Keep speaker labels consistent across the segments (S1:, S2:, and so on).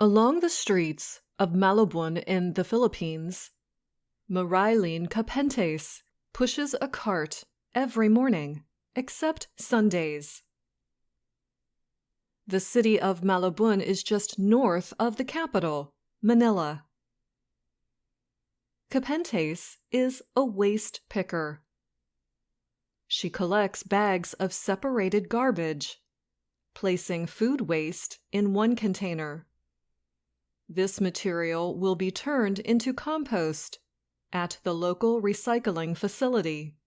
S1: Along the streets of Malabon in the Philippines, Marilyn Capentes pushes a cart every morning, except Sundays. The city of Malabon is just north of the capital, Manila. Capentes is a waste picker. She collects bags of separated garbage, placing food waste in one container. This material will be turned into compost at the local recycling facility.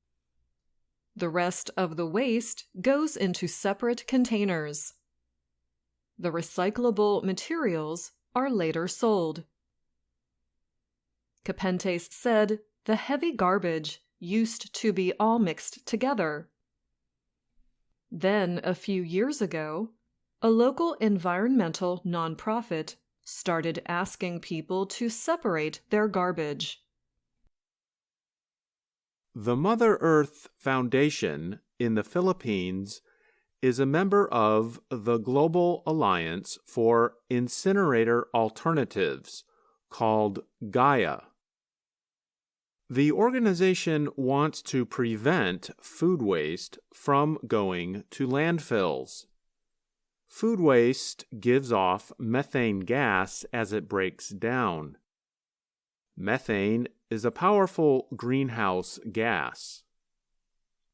S1: The rest of the waste goes into separate containers. The recyclable materials are later sold. Capentes said the heavy garbage used to be all mixed together. Then, a few years ago, a local environmental nonprofit started asking people to separate their garbage.
S2: The Mother Earth Foundation in the Philippines is a member of the Global Alliance for Incinerator Alternatives, called Gaia. The organization wants to prevent food waste from going to landfills. Food waste gives off methane gas as it breaks down. Methane is a powerful greenhouse gas.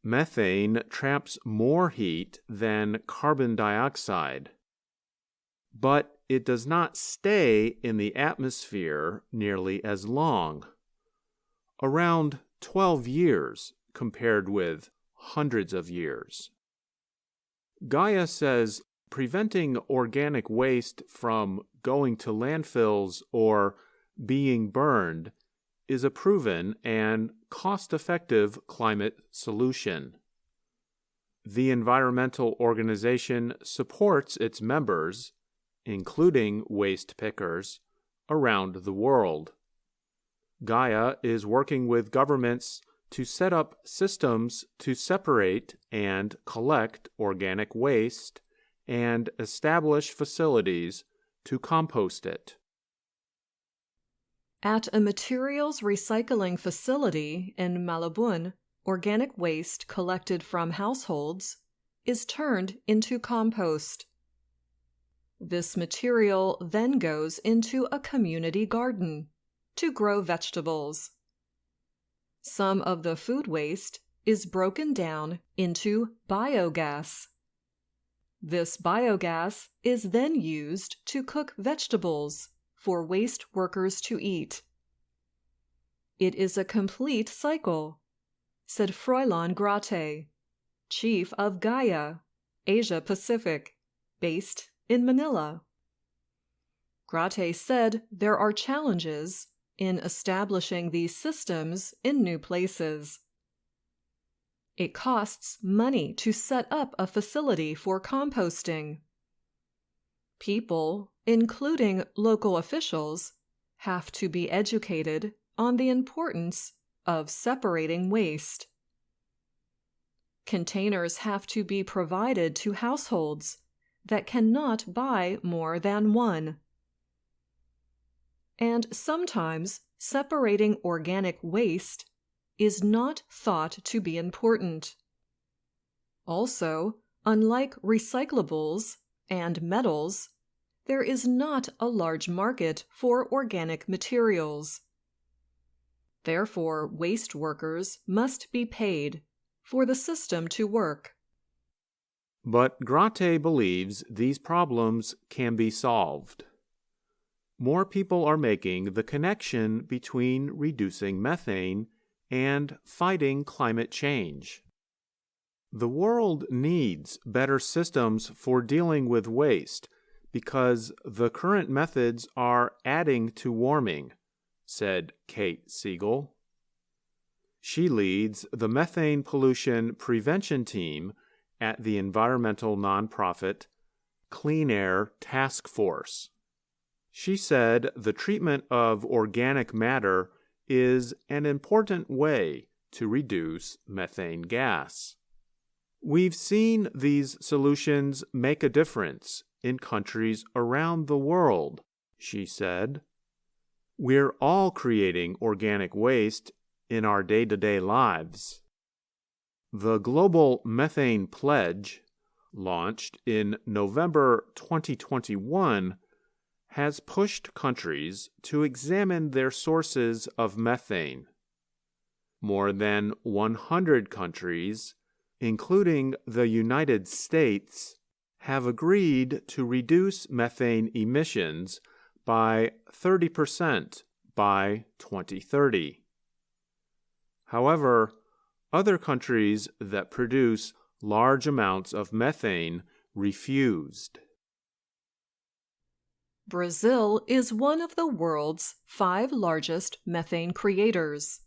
S2: Methane traps more heat than carbon dioxide, but it does not stay in the atmosphere nearly as long, around 12 years compared with hundreds of years. Gaia says preventing organic waste from going to landfills or being burned is a proven and cost-effective climate solution. The environmental organization supports its members, including waste pickers, around the world. Gaia is working with governments to set up systems to separate and collect organic waste and establish facilities to compost it.
S1: At a materials recycling facility in Malabon, organic waste collected from households is turned into compost. This material then goes into a community garden to grow vegetables. Some of the food waste is broken down into biogas. This biogas is then used to cook vegetables for waste workers to eat. It is a complete cycle, said Froilan Grate, chief of Gaia, Asia Pacific, based in Manila. Grate said there are challenges in establishing these systems in new places. It costs money to set up a facility for composting. People, including local officials, have to be educated on the importance of separating waste. Containers have to be provided to households that cannot buy more than one. And sometimes separating organic waste is not thought to be important. Also, unlike recyclables and metals, there is not a large market for organic materials. Therefore, waste workers must be paid for the system to work.
S2: But Grate believes these problems can be solved. More people are making the connection between reducing methane and fighting climate change. The world needs better systems for dealing with waste because the current methods are adding to warming, said Kate Siegel. She leads the methane pollution prevention team at the environmental nonprofit Clean Air Task Force. She said the treatment of organic matter is an important way to reduce methane gas. We've seen these solutions make a difference in countries around the world, she said. We're all creating organic waste in our day-to-day lives. The Global Methane Pledge, launched in November 2021, has pushed countries to examine their sources of methane. More than 100 countries, including the United States, have agreed to reduce methane emissions by 30% by 2030. However, other countries that produce large amounts of methane refused.
S1: Brazil is one of the world's 5 largest methane creators.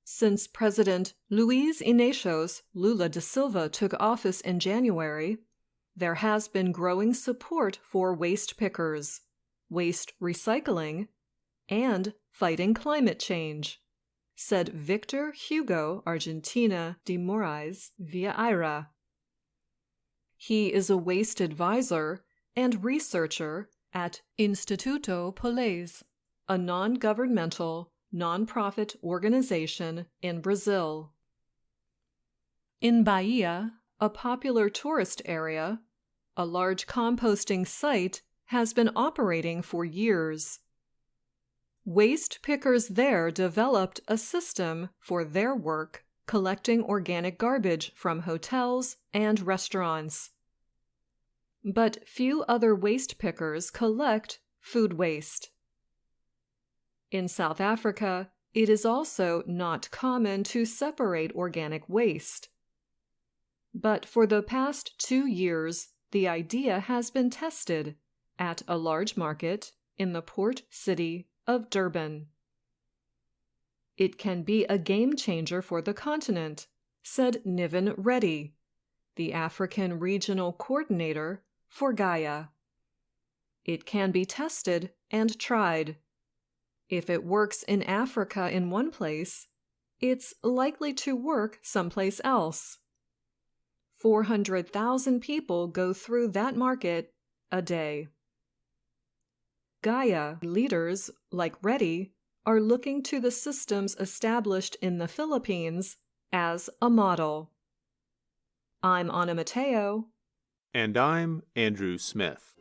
S1: Since President Luiz Inácio Lula da Silva took office in January, there has been growing support for waste pickers, waste recycling, and fighting climate change, said Victor Hugo Argentina de Moraes Vieira. He is a waste advisor and researcher at Instituto Polese, a non-governmental, non-profit organization in Brazil. In Bahia, a popular tourist area, a large composting site has been operating for years. Waste pickers there developed a system for their work collecting organic garbage from hotels and restaurants. But few other waste pickers collect food waste. In South Africa, it is also not common to separate organic waste. But for the past 2 years, the idea has been tested at a large market in the port city of Durban. It can be a game changer for the continent, said Niven Reddy, the African Regional Coordinator for Gaia. It can be tested and tried. If it works in Africa in one place, it's likely to work someplace else. 400,000 people go through that market a day. Gaia leaders like Reddy are looking to the systems established in the Philippines as a model. I'm Anna Mateo.
S2: And I'm Andrew Smith.